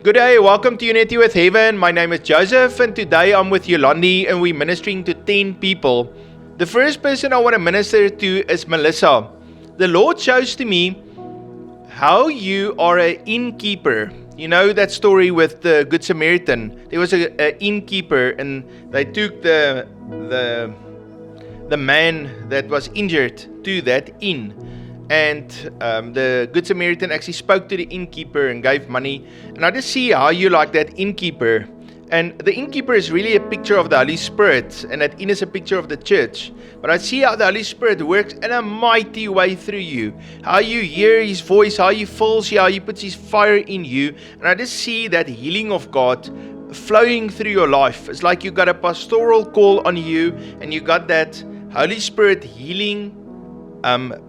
Good day, welcome to Unity with Heaven. My name is Joseph and today I'm with Yolandi and we're ministering to 10 people. The first person I want to minister to is Melissa. The Lord shows to me how you are an innkeeper. You know that story with the Good Samaritan. There was an innkeeper and they took the man that was injured to that inn. And the Good Samaritan actually spoke to the innkeeper and gave money. And I just see how you like that innkeeper. And the innkeeper is really a picture of the Holy Spirit. And that inn is a picture of the church. But I see how the Holy Spirit works in a mighty way through you. How you hear His voice, how He fills you, how He puts His fire in you. And I just see that healing of God flowing through your life. It's like you got a pastoral call on you. And you got that Holy Spirit healing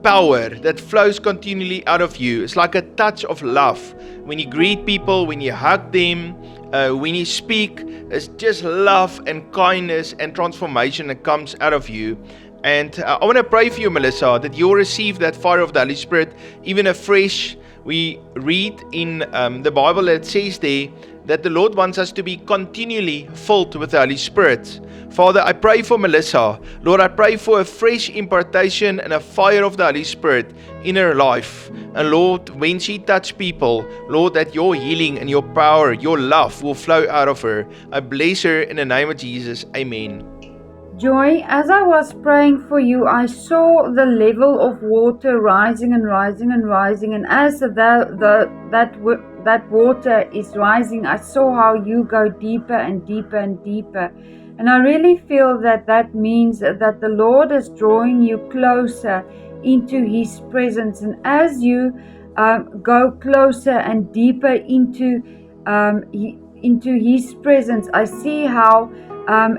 power that flows continually out of you. It's like a touch of love. When you greet people, when you hug them, when you speak, it's just love and kindness and transformation that comes out of you. And I want to pray for you, Melissa, that you'll receive that fire of the Holy Spirit, even afresh. We read in the Bible that it says there that the Lord wants us to be continually filled with the Holy Spirit. Father, I pray for Melissa. Lord, I pray for a fresh impartation and a fire of the Holy Spirit in her life. And Lord, when she touches people, Lord, that your healing and your power, your love will flow out of her. I bless her in the name of Jesus. Amen. Joy, as I was praying for you, I saw the level of water rising and rising and rising, and as that water is rising, I saw how you go deeper and deeper and deeper. And I really feel that means that the Lord is drawing you closer into His presence. And as you go closer and deeper into His presence, I see how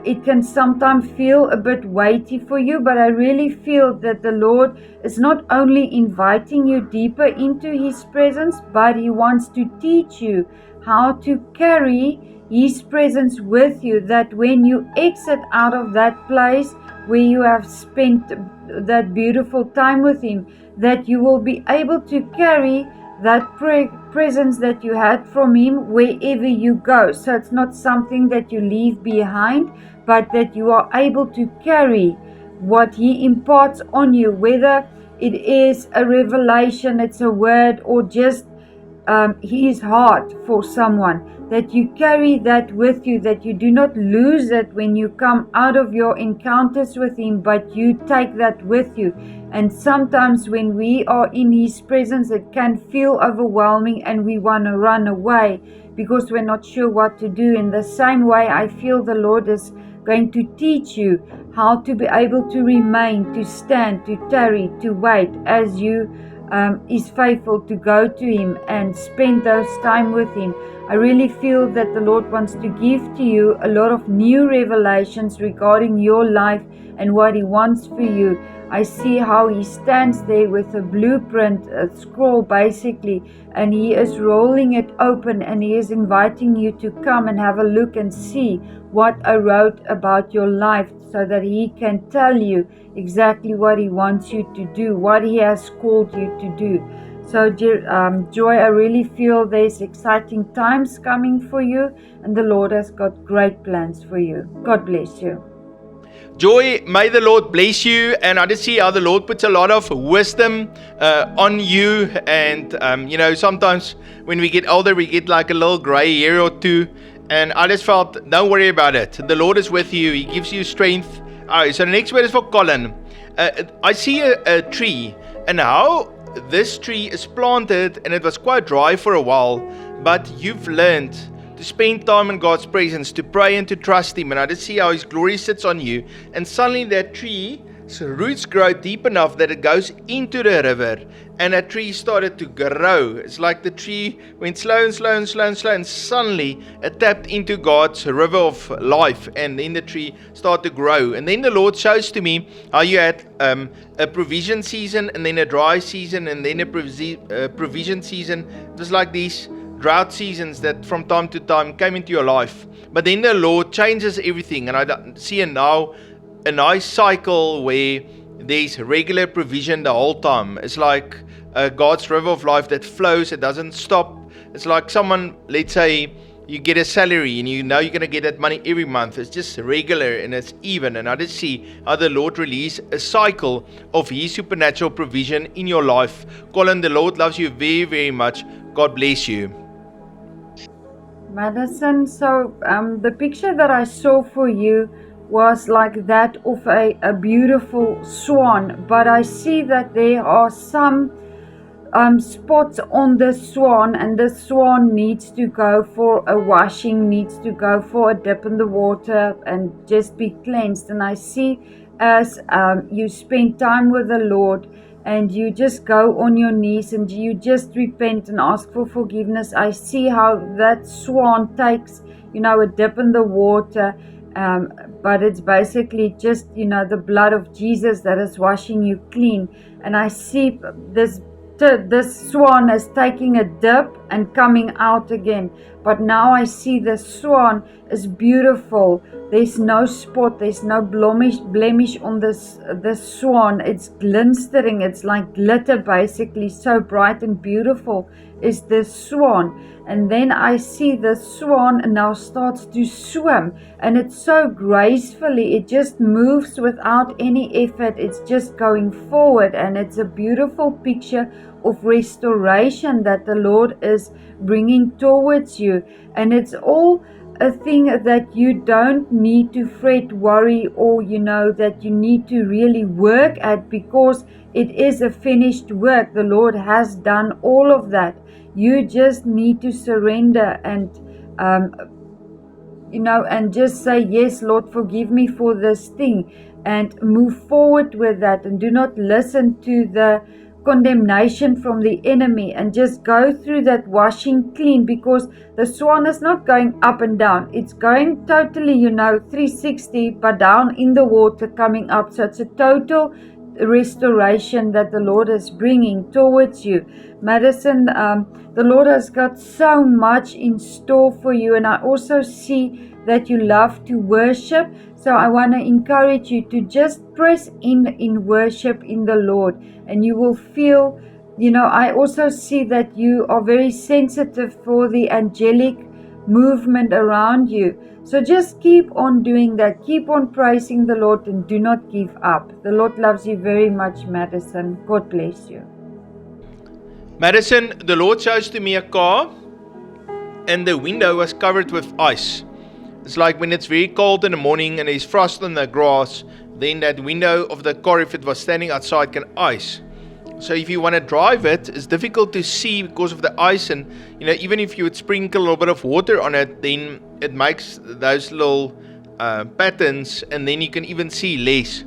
it can sometimes feel a bit weighty for you, but I really feel that the Lord is not only inviting you deeper into His presence, but He wants to teach you how to carry His presence with you, that when you exit out of that place where you have spent that beautiful time with Him, that you will be able to carry that presence that you had from Him wherever you go. So it's not something that you leave behind, but that you are able to carry what He imparts on you, whether it is a revelation, it's a word, or just His heart for someone, that you carry that with you, that you do not lose it when you come out of your encounters with Him, but you take that with you. And sometimes when we are in His presence, it can feel overwhelming and we want to run away because we're not sure what to do. In the same way, I feel the Lord is going to teach you how to be able to remain, to stand, to tarry, to wait as you is faithful to go to Him and spend those time with Him. I really feel that the Lord wants to give to you a lot of new revelations regarding your life and what He wants for you. I see how He stands there with a blueprint, a scroll basically, and He is rolling it open and He is inviting you to come and have a look and see what I wrote about your life, so that He can tell you exactly what He wants you to do, what He has called you to do. So Joy, I really feel there's exciting times coming for you, and the Lord has got great plans for you. God bless you. Joy, may the Lord bless you. And I just see how the Lord puts a lot of wisdom on you. And, sometimes when we get older, we get like a little gray hair or two. And I just felt, don't worry about it. The Lord is with you. He gives you strength. All right, so the next word is for Colin. I see a tree, and how this tree is planted, and it was quite dry for a while, but you've learned to spend time in God's presence, to pray and to trust Him. And I just see how His glory sits on you, and suddenly that tree's roots grow deep enough that it goes into the river, and that tree started to grow. It's like the tree went slow and slow and slow and slow, and suddenly it tapped into God's river of life, and then the tree started to grow. And then the Lord shows to me how you had a provision season, and then a dry season, and then a provision season. It was like these drought seasons that from time to time came into your life. But then the Lord changes everything, and I see now a nice cycle where there's regular provision the whole time. It's like God's river of life that flows. It doesn't stop. It's like someone, let's say, you get a salary and you know you're going to get that money every month. It's just regular and it's even. And I just see how the Lord release a cycle of His supernatural provision in your life. Colin, the Lord loves you very, very much. God bless you. Madison, so the picture that I saw for you was like that of a beautiful swan, but I see that there are some spots on the swan, and the swan needs to go for a washing, needs to go for a dip in the water and just be cleansed. And I see as you spend time with the Lord and you just go on your knees and you just repent and ask for forgiveness, I see how that swan takes, a dip in the water, but it's basically just, the blood of Jesus that is washing you clean. And I see this swan is taking a dip and coming out again. But now I see the swan is beautiful. There's no spot, there's no blemish on this swan. It's glistering, it's like glitter basically. So bright and beautiful is this swan. And then I see the swan now starts to swim, and it's so gracefully, it just moves without any effort. It's just going forward, and it's a beautiful picture of restoration that the Lord is bringing towards you. And it's all a thing that you don't need to fret, worry, or that you need to really work at, because it is a finished work. The Lord has done all of that. You just need to surrender and and just say, yes, Lord, forgive me for this thing, and move forward with that, and do not listen to the condemnation from the enemy, and just go through that washing clean, because the swan is not going up and down. It's going totally, 360, but down in the water, coming up. So it's a total restoration that the Lord is bringing towards you. Madison, the Lord has got so much in store for you, and I also see that you love to worship. So I want to encourage you to just press in worship in the Lord, and you will feel, I also see that you are very sensitive for the angelic movement around you. So just keep on doing that. Keep on praising the Lord, and do not give up. The Lord loves you very much, Madison. God bless you. Madison, the Lord shows to me a car, and the window was covered with ice. It's like when it's very cold in the morning and there's frost on the grass, then that window of the car, if it was standing outside, can ice. So if you want to drive it, it's difficult to see because of the ice, and even if you would sprinkle a little bit of water on it, then it makes those little patterns, and then you can even see less.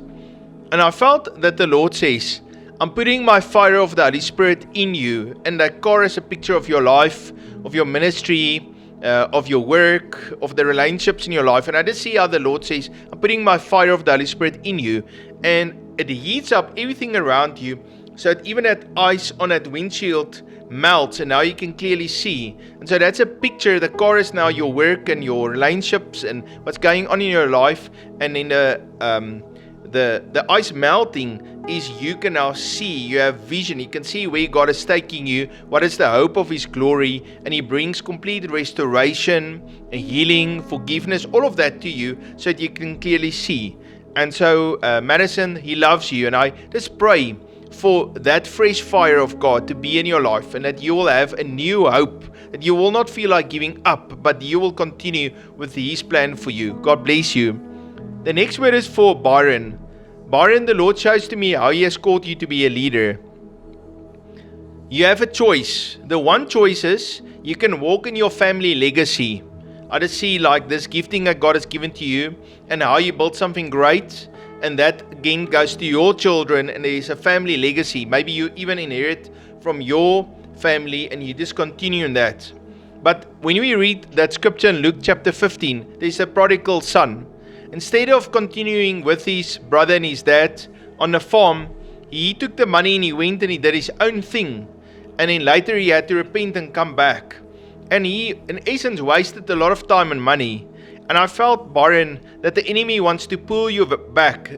And I felt that the Lord says, I'm putting my fire of the Holy Spirit in you, and that car is a picture of your life, of your ministry, of your work, of the relationships in your life. And I just see how the Lord says, I'm putting my fire of the Holy Spirit in you, and it heats up everything around you, so that even that ice on that windshield melts, and now you can clearly see. And so that's a picture. The car is now your work and your relationships and what's going on in your life. And in the ice melting is you can now see, you have vision, you can see where God is taking you, what is the hope of His glory, and He brings complete restoration, healing, forgiveness, all of that to you, so that you can clearly see. And so Madison, He loves you, and I just pray for that fresh fire of God to be in your life, and that you will have a new hope, that you will not feel like giving up, but you will continue with His plan for you. God bless you. The next word is for Byron. Byron, the Lord shows to me how He has called you to be a leader. You have a choice. The one choice is you can walk in your family legacy. I just see like this gifting that God has given to you, and how you build something great, and that again goes to your children, and there is a family legacy. Maybe you even inherit from your family, and you just continue in that. But when we read that scripture in Luke chapter 15, there's a prodigal son. Instead of continuing with his brother and his dad on the farm, he took the money and he went and he did his own thing. And then later he had to repent and come back. And he, in essence, wasted a lot of time and money. And I felt, Byron, that the enemy wants to pull you back,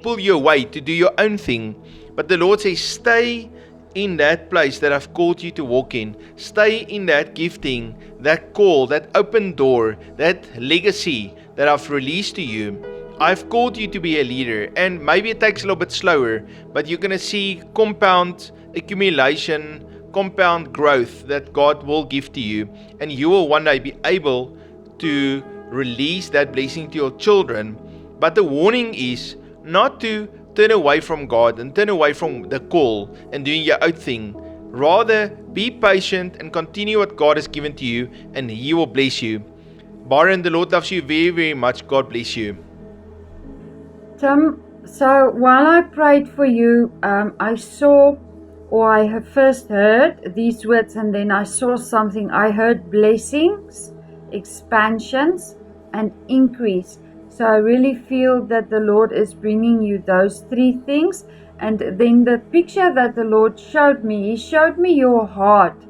pull you away to do your own thing. But the Lord says, stay in that place that I've called you to walk in. Stay in that gifting, that call, that open door, that legacy that I've released to you. I've called you to be a leader, and maybe it takes a little bit slower, but you're going to see compound accumulation, compound growth that God will give to you, and you will one day be able to release that blessing to your children. But the warning is not to turn away from God and turn away from the call and doing your own thing. Rather, be patient and continue what God has given to you, and He will bless you. Byron, the Lord loves you very, very much. God bless you. Tim, so while I prayed for you, I saw, or I have first heard these words, and then I saw something. I heard blessings, expansions, and increase. So I really feel that the Lord is bringing you those three things. And then the picture that the Lord showed me, He showed me your heart,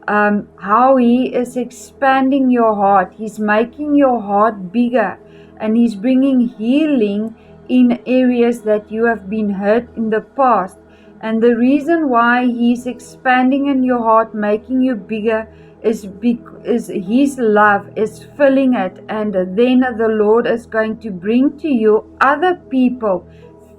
how He is expanding your heart. He's making your heart bigger, and He's bringing healing in areas that you have been hurt in the past. And the reason why He's expanding in your heart, making you bigger, is because His love is filling it. And then the Lord is going to bring to you other people,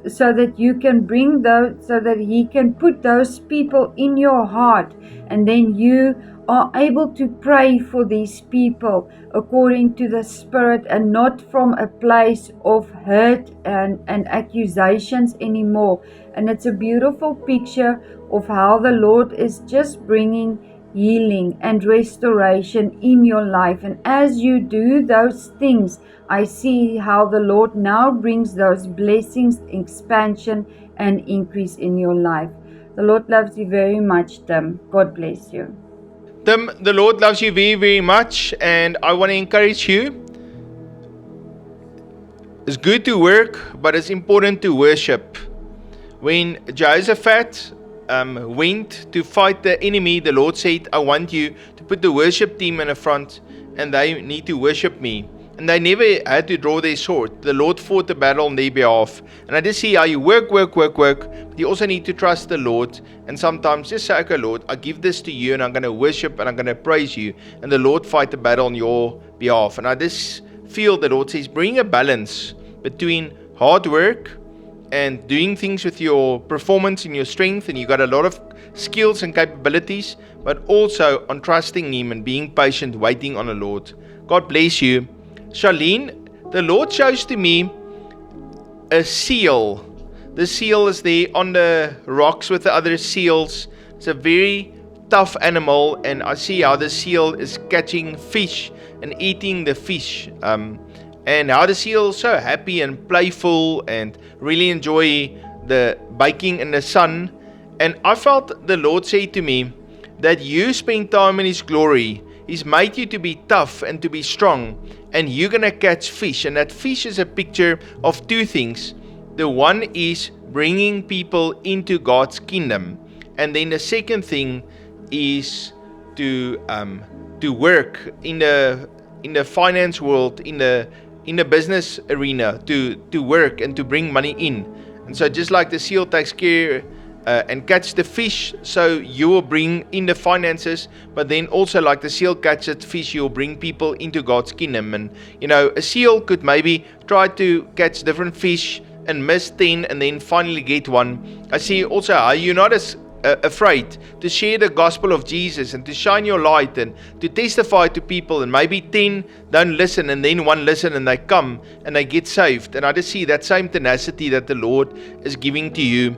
so that you can bring those, so that He can put those people in your heart, and then you are able to pray for these people according to the Spirit, and not from a place of hurt and accusations anymore. And it's a beautiful picture of how the Lord is just bringing healing and restoration in your life. And as you do those things, I see how the Lord now brings those blessings, expansion, and increase in your life. The Lord loves you very much, Tim. God bless you. Tim, the Lord loves you very, very much, and I want to encourage you. It's good to work, but it's important to worship. When Jehoshaphat went to fight the enemy, the Lord said, I want you to put the worship team in the front, and they need to worship me. And they never had to draw their sword. The Lord fought the battle on their behalf. And I just see how you work, but you also need to trust the Lord. And sometimes just say, okay, Lord, I give this to you, and I'm going to worship, and I'm going to praise you. And the Lord fight the battle on your behalf. And I just feel the Lord says, bring a balance between hard work and doing things with your performance and your strength, and you got a lot of skills and capabilities, but also on trusting Him and being patient, waiting on the Lord. God bless you. Charlene, the Lord shows to me a seal. The seal is there on the rocks with the other seals. It's a very tough animal, and I see how the seal is catching fish and eating the fish. And how the seal is so happy and playful and really enjoy the baking in the sun. And I felt the Lord say to me that you spend time in His glory. He's made you to be tough and to be strong, and you're going to catch fish. And that fish is a picture of two things. The one is bringing people into God's kingdom, and then the second thing is to work in the finance world, in the business arena, to work and to bring money in. And so just like the seal takes care and catch the fish, so you will bring in the finances, but then also like the seal catches fish, you will bring people into God's kingdom. And a seal could maybe try to catch different fish and miss 10 and then finally get one. I see also how you're not as afraid to share the gospel of Jesus and to shine your light and to testify to people, and maybe 10 don't listen and then one listen and they come and they get saved. And I just see that same tenacity that the Lord is giving to you.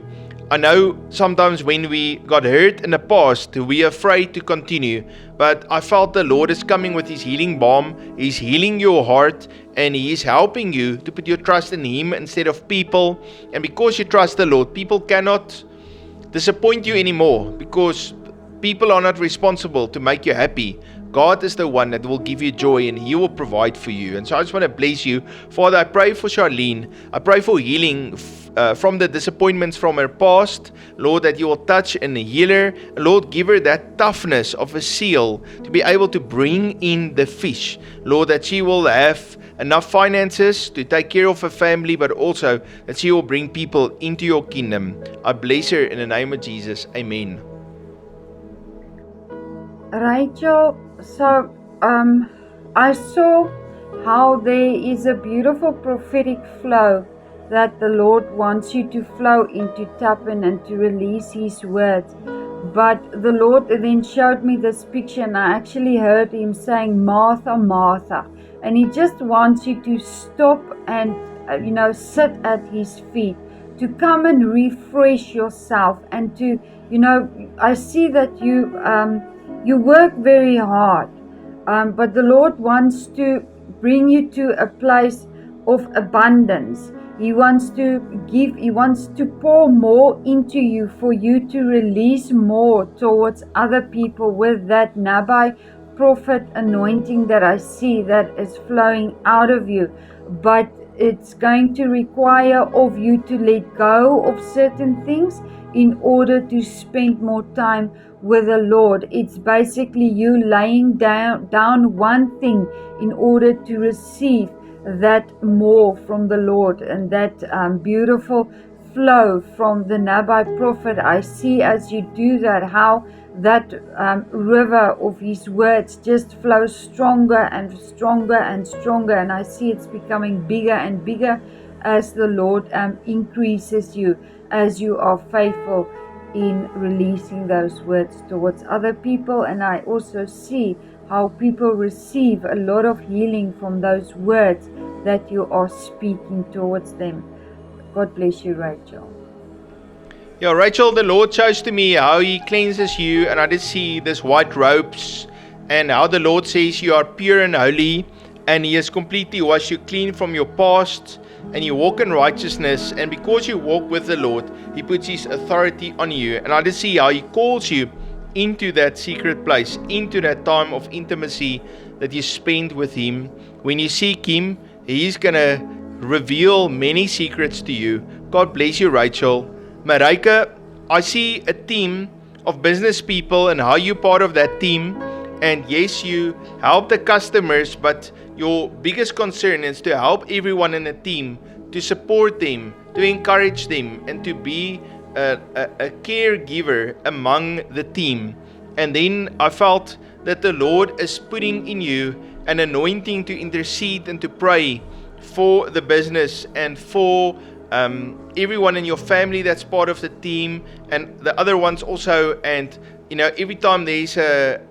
I know sometimes when we got hurt in the past, we're afraid to continue, but I felt the Lord is coming with His healing balm. He's healing your heart, and He is helping you to put your trust in Him instead of people. And because you trust the Lord, people cannot disappoint you anymore, because people are not responsible to make you happy. God is the one that will give you joy, and He will provide for you. And so I just want to bless you. Father, I pray for Charlene. I pray for healing from the disappointments from her past. Lord, that you will touch and heal her. Lord, give her that toughness of a seal to be able to bring in the fish. Lord, that she will have enough finances to take care of her family, but also that she will bring people into your kingdom. I bless her in the name of Jesus. Amen. Rachel, so I saw how there is a beautiful prophetic flow that the Lord wants you to flow into, tap in, and to release His words. But the Lord then showed me this picture, and I actually heard Him saying, Martha, Martha. And He just wants you to stop and, sit at His feet, to come and refresh yourself, and to, I see that you work very hard, but the Lord wants to bring you to a place of abundance. He wants to pour more into you, for you to release more towards other people with that Nabai prophet anointing that I see that is flowing out of you. But it's going to require of you to let go of certain things in order to spend more time with the Lord. It's basically you laying down one thing in order to receive that more from the Lord, and that beautiful flow from the Nabai prophet. I see as you do that, how that river of His words just flows stronger and stronger and stronger, and I see it's becoming bigger and bigger as the Lord increases you, as you are faithful in releasing those words towards other people. And I also see how people receive a lot of healing from those words that you are speaking towards them. God bless you, Rachel. Yeah, Rachel, the Lord shows to me how He cleanses you, and I just see this white robes, and how the Lord says you are pure and holy, and He has completely washed you clean from your past, and you walk in righteousness. And because you walk with the Lord, He puts His authority on you, and I just see how He calls you into that secret place, into that time of intimacy that you spend with Him. When you seek Him, He's gonna reveal many secrets to you. God bless you, Rachel. Mareike, I see a team of business people and how you're part of that team. And yes, you help the customers, but your biggest concern is to help everyone in the team, to support them, to encourage them, and to be a caregiver among the team. And then I felt that the Lord is putting in you an anointing to intercede and to pray for the business and for everyone in your family that's part of the team, and the other ones also. And every time there's a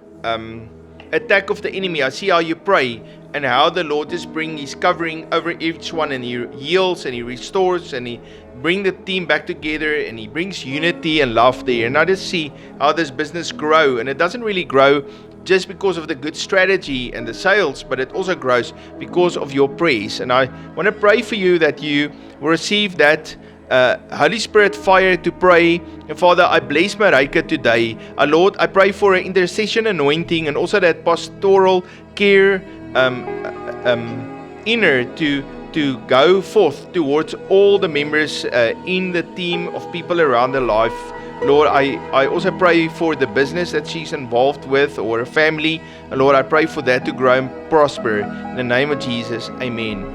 attack of the enemy, I see how you pray and how the Lord is bringing His covering over each one, and He heals and He restores and He brings the team back together, and He brings unity and love there. And I just see how this business grow, and it doesn't really grow just because of the good strategy and the sales, but it also grows because of your praise. And I want to pray for you that you will receive that Holy Spirit fire to pray. And Father, I bless Mareike today. Lord, I pray for an intercession anointing, and also that pastoral care inner to go forth towards all the members in the team of people around her life. Lord, I also pray for the business that she's involved with, or a family. And Lord, I pray for that to grow and prosper. In the name of Jesus, amen.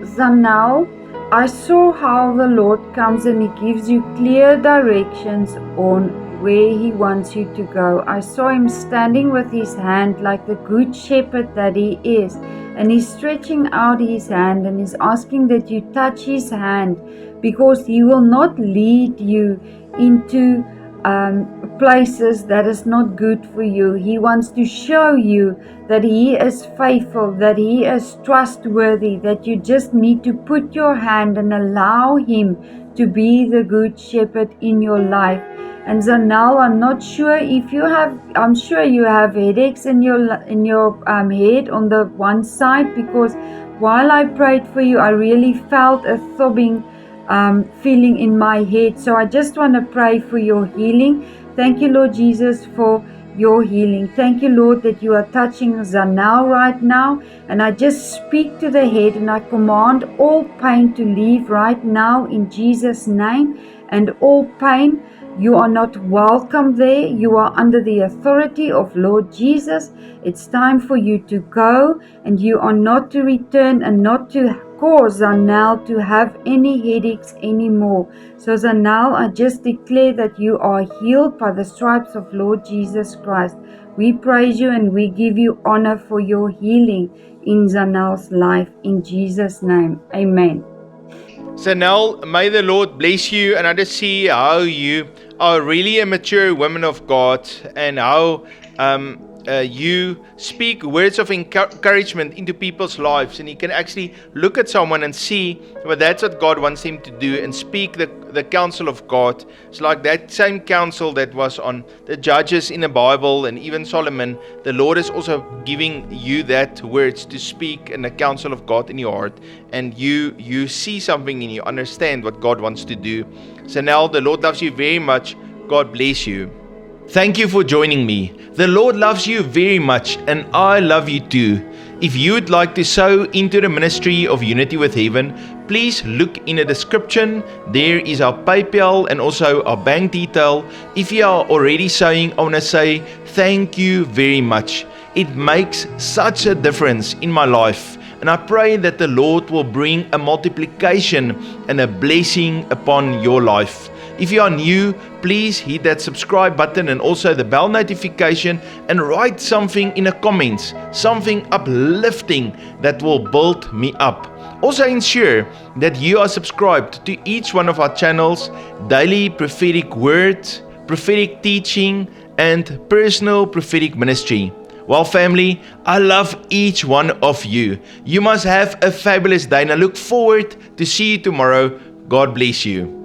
Zanel, I saw how the Lord comes and He gives you clear directions on where He wants you to go. I saw Him standing with His hand like the good shepherd that He is, and He's stretching out His hand and He's asking that you touch His hand, because He will not lead you into places that is not good for you. He wants to show you that He is faithful, that He is trustworthy, that you just need to put your hand and allow Him to be the good shepherd in your life. And so now I'm not sure if you have, I'm sure you have headaches in your head on the one side, because while I prayed for you, I really felt a throbbing feeling in my head. So I just want to pray for your healing. Thank you, Lord Jesus, for your healing. Thank you, Lord, that you are touching Zanel right now. And I just speak to the head and I command all pain to leave right now in Jesus' name. and all pain. You are not welcome there. You are under the authority of Lord Jesus. It's time for you to go, and you are not to return and not to cause Zanel to have any headaches anymore. So Zanel, I just declare that you are healed by the stripes of Lord Jesus Christ. We praise you and we give you honor for your healing in Zanel's life. In Jesus' name, amen. Zanel, may the Lord bless you, and I just see how you are really a mature woman of God, and how you speak words of encouragement into people's lives, and you can actually look at someone and see, well, that's what God wants him to do, and speak the counsel of God. It's like that same counsel that was on the judges in the Bible, and even Solomon. The Lord is also giving you that words to speak and the counsel of God in your heart, and you see something and you understand what God wants to do. So now the Lord loves you very much. God bless you. Thank you for joining me. The Lord loves you very much, and I love you too. If you would like to sow into the ministry of Unity with Heaven, please look in the description. There is our PayPal and also our bank detail. If you are already sowing, I want to say thank you very much. It makes such a difference in my life, and I pray that the Lord will bring a multiplication and a blessing upon your life. If you are new, please hit that subscribe button and also the bell notification, and write something in the comments, something uplifting that will build me up. Also ensure that you are subscribed to each one of our channels: Daily Prophetic Word, Prophetic Teaching, and Personal Prophetic Ministry. Well, family, I love each one of you. You must have a fabulous day, and I look forward to see you tomorrow. God bless you.